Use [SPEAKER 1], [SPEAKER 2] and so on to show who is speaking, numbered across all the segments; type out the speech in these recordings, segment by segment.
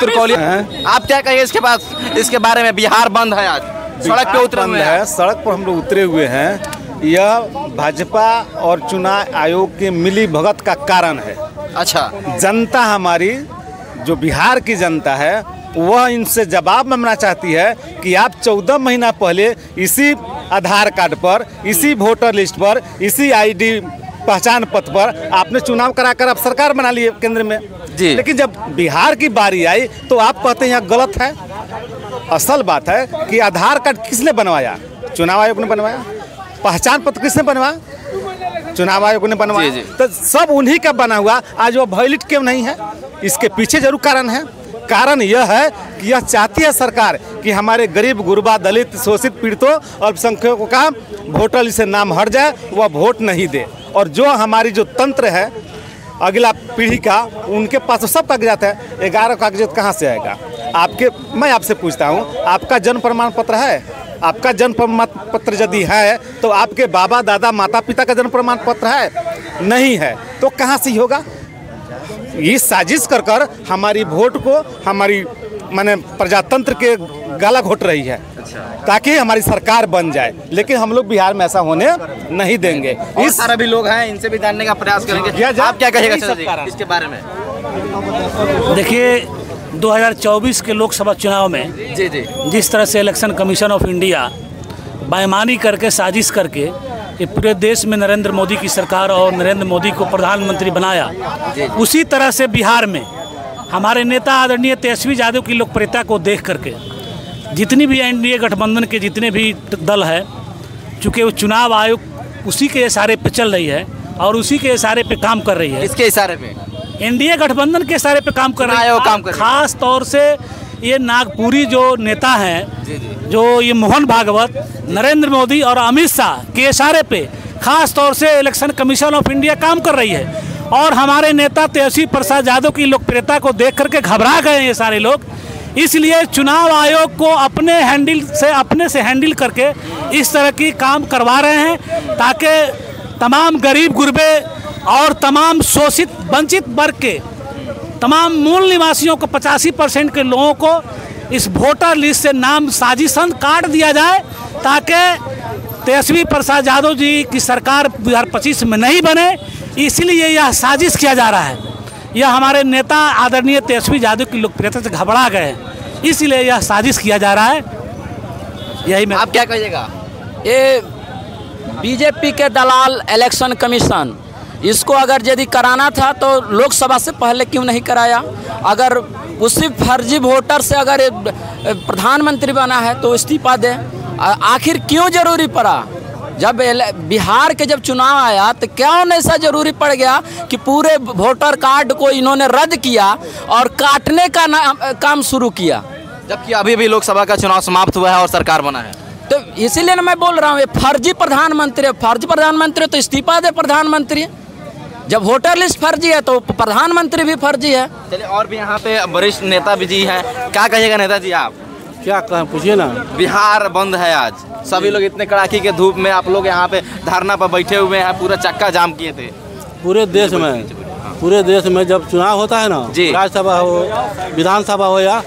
[SPEAKER 1] तुर्कौलिया। आप क्या कहिए इसके बारे में? बिहार बंद है, आज सड़क पे उतरे हुए हैं।
[SPEAKER 2] सड़क पर हम लोग उतरे हुए हैं। यह भाजपा और चुनाव आयोग की मिली भगत का कारण है।
[SPEAKER 1] अच्छा,
[SPEAKER 2] जनता हमारी जो बिहार की जनता है वह इनसे जवाब मांगना चाहती है कि आप 14 महीना पहले इसी आधार कार्ड पर, इसी वोटर लिस्ट पर, इसी आईडी पहचान पत्र पर आपने चुनाव कराकर आप सरकार बना लिए केंद्र में
[SPEAKER 1] जी।
[SPEAKER 2] लेकिन जब बिहार की बारी आई तो आप कहते हैं यहाँ गलत है। असल बात है कि आधार कार्ड किसने बनवाया? चुनाव आयोग ने बनवाया। पहचान पत्र किसने बनवाया? चुनाव आयोग ने बनवाया। तो सब उन्हीं का बना हुआ, आज वो वैलिड क्यों नहीं है? इसके पीछे जरूर कारण है। कारण यह है कि यह चाहती है सरकार कि हमारे गरीब, गुरबा, दलित, शोषित, पीड़ितों, अल्पसंख्यकों का वोटर लिस्ट से नाम हट जाए, वह वोट नहीं दे। और जो हमारी जो तंत्र है अगला पीढ़ी का, उनके पास तो सब कागजात है। 11 कागजात कहाँ से आएगा? मैं आपसे पूछता हूँ, आपका जन्म प्रमाण पत्र है? आपका जन्म प्रमाण पत्र यदि है तो आपके बाबा, दादा, माता पिता का जन्म प्रमाण पत्र है? नहीं है, तो कहाँ से होगा? ये साजिश कर हमारी वोट को, हमारी माने प्रजातंत्र के गला घोट रही है ताकि हमारी सरकार बन जाए। लेकिन हम लोग बिहार में ऐसा होने नहीं देंगे।
[SPEAKER 1] इस सारा भी लोग हैं, इनसे भी जानने का प्रयास करेंगे। आप क्या कहिएगा इसके बारे में?
[SPEAKER 3] देखिए, 2024 के लोकसभा चुनाव में
[SPEAKER 1] जी
[SPEAKER 3] जिस तरह से इलेक्शन कमीशन ऑफ इंडिया बेईमानी करके, साजिश करके ये पूरे देश में नरेंद्र मोदी की सरकार और नरेंद्र मोदी को प्रधानमंत्री बनाया, उसी तरह से बिहार में हमारे नेता आदरणीय तेजस्वी यादव की लोकप्रियता को देख करके जितनी भी एनडीए गठबंधन के जितने भी दल है, चूँकि वो चुनाव आयोग उसी के इशारे पे चल रही है और उसी के इशारे पे काम कर रही है।
[SPEAKER 1] इसके इशारे पे?
[SPEAKER 3] एनडीए गठबंधन के इशारे पे काम कर रही है। खास तौर से ये नागपुरी जो नेता हैं, जो ये मोहन भागवत, नरेंद्र मोदी और अमित शाह के इशारे पे खास तौर से इलेक्शन कमीशन ऑफ इंडिया काम कर रही है। और हमारे नेता तेजस्वी प्रसाद यादव की लोकप्रियता को देख करके घबरा गए ये सारे लोग। इसलिए चुनाव आयोग को अपने से हैंडल करके इस तरह की काम करवा रहे हैं ताकि तमाम गरीब गुरबे और तमाम शोषित वंचित वर्ग के तमाम मूल निवासियों को 85% के लोगों को इस वोटर लिस्ट से नाम साजिशन काट दिया जाए ताकि तेजस्वी प्रसाद यादव जी की सरकार 2025 में नहीं बने। इसलिए यह साजिश किया जा रहा है। यह हमारे नेता आदरणीय तेजस्वी यादव की लोकप्रियता से घबरा गए हैं, इसलिए यह साजिश किया जा रहा है। यही मैं।
[SPEAKER 1] आप क्या कहिएगा?
[SPEAKER 4] ये बीजेपी के दलाल इलेक्शन कमीशन, इसको अगर यदि कराना था तो लोकसभा से पहले क्यों नहीं कराया? अगर उसी फर्जी वोटर से अगर प्रधानमंत्री बना है तो इस्तीफा दे। आखिर क्यों जरूरी पड़ा? जब बिहार के जब चुनाव आया तो क्यों ऐसा जरूरी पड़ गया कि पूरे वोटर कार्ड को इन्होंने रद्द किया और काटने का काम शुरू किया,
[SPEAKER 1] जबकि अभी भी लोकसभा का चुनाव समाप्त हुआ है और सरकार बना है?
[SPEAKER 4] तो इसीलिए ना मैं बोल रहा हूँ, ये फर्जी प्रधानमंत्री तो इस्तीफा दे प्रधानमंत्री। जब वोटर लिस्ट फर्जी है तो प्रधानमंत्री भी फर्जी है।
[SPEAKER 1] चलिए, और भी यहाँ पे वरिष्ठ नेता भी जी हैं, क्या कहिएगा नेताजी आप?
[SPEAKER 5] क्या कहें, पूछिए ना।
[SPEAKER 1] बिहार बंद है आज, सभी लोग इतने कड़ाके के धूप में, आप लोग यहाँ पे धरना पर बैठे हुए हैं, पूरा चक्का जाम किए थे।
[SPEAKER 5] पूरे देश में जब चुनाव होता है ना, राज्यसभा हो, विधानसभा हो या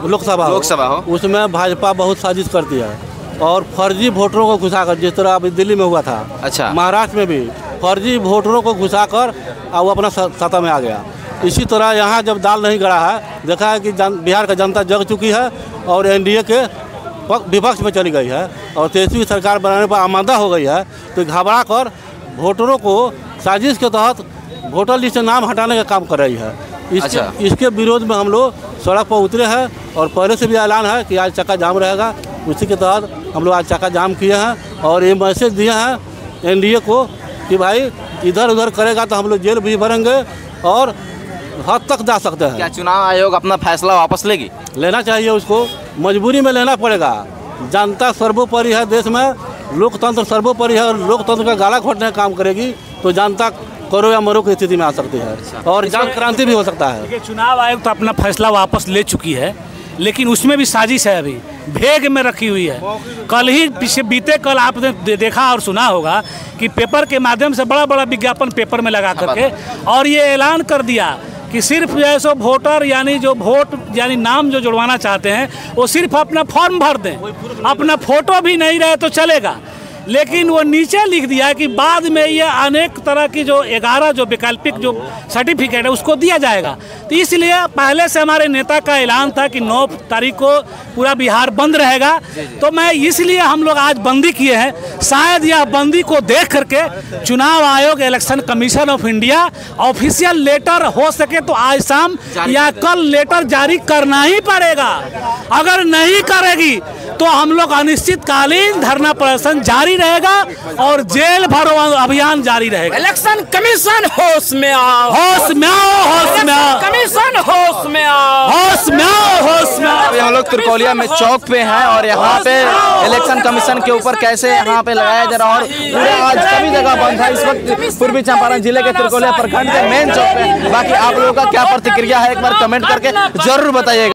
[SPEAKER 5] लोकसभा हो, उसमें भाजपा बहुत साजिश करती है और फर्जी वोटरों को घुसाकर, जिस तरह अभी दिल्ली में हुआ था,
[SPEAKER 1] अच्छा,
[SPEAKER 5] महाराष्ट्र में भी फर्जी वोटरों को घुसाकर वो अपना सत्ता में आ गया। इसी तरह यहाँ जब दाल नहीं गड़ा है, देखा है कि बिहार का जनता जग चुकी है और एनडीए के विपक्ष में चली गई है और तेजस्वी सरकार बनाने पर आमादा हो गई है। तो घबरा कर वोटरों को साजिश के तहत वोटर लिस्ट से नाम हटाने का काम कर रही है। इसके विरोध में हम लोग सड़क पर उतरे हैं और पहले से भी ऐलान है कि आज चक्का जाम रहेगा। उसी के तहत हम लोग आज चक्का जाम किए हैं और ये मैसेज दिए हैं एनडीए को कि भाई इधर उधर करेगा तो हम लोग जेल भी भरेंगे और हद तक जा सकते हैं।
[SPEAKER 1] क्या चुनाव आयोग अपना फैसला वापस लेना चाहिए?
[SPEAKER 5] उसको मजबूरी में लेना पड़ेगा। जनता सर्वोपरि है, देश में लोकतंत्र सर्वोपरि है और लोकतंत्र का गाला घोटने का काम करेगी तो जनता करो या मरो की स्थिति में आ सकती है और जन क्रांति भी हो सकता है।
[SPEAKER 3] देखिए, चुनाव आयोग तो अपना फैसला वापस ले चुकी है, लेकिन उसमें भी साजिश है, अभी भेग में रखी हुई है। कल ही बीते कल आपने देखा और सुना होगा कि पेपर के माध्यम से बड़ा विज्ञापन पेपर में लगा करके और ये ऐलान कर दिया कि सिर्फ जो है सो वोटर यानी जो वोट यानी नाम जो जुड़वाना चाहते हैं वो सिर्फ अपना फॉर्म भर दें, अपना फोटो भी नहीं रहे तो चलेगा। लेकिन वो नीचे लिख दिया कि बाद में ये अनेक तरह की जो 11 जो वैकल्पिक जो सर्टिफिकेट है उसको दिया जाएगा। तो इसलिए पहले से हमारे नेता का ऐलान था कि 9 तारीख को पूरा बिहार बंद रहेगा। तो मैं इसलिए हम लोग आज बंदी किए हैं। शायद यह बंदी को देख करके चुनाव आयोग, election commission of India official letter हो सके तो आज शाम या कल लेटर जारी करना ही पड़ेगा। अगर नहीं करेगी तो हम लोग अनिश्चितकालीन धरना प्रदर्शन जारी रहेगा और जेल भरो अभियान जारी रहेगा।
[SPEAKER 4] इलेक्शन कमीशन होश में आओ,
[SPEAKER 3] होश में आओ, होश में आओ,
[SPEAKER 4] कमीशन होश में आओ,
[SPEAKER 3] होश में आओ, होश में आओ।
[SPEAKER 1] अभी हम लोग त्रिकोलिया में चौक पे हैं और यहाँ पे इलेक्शन कमीशन के ऊपर कैसे यहाँ पे लगाया जा रहा है और पूरा आज सभी जगह बंद है। इस वक्त पूर्वी चंपारण जिले के त्रिकोलिया प्रखंड के मेन चौक पे। बाकी आप लोगों का क्या प्रतिक्रिया है एक बार कमेंट करके जरूर बताइएगा।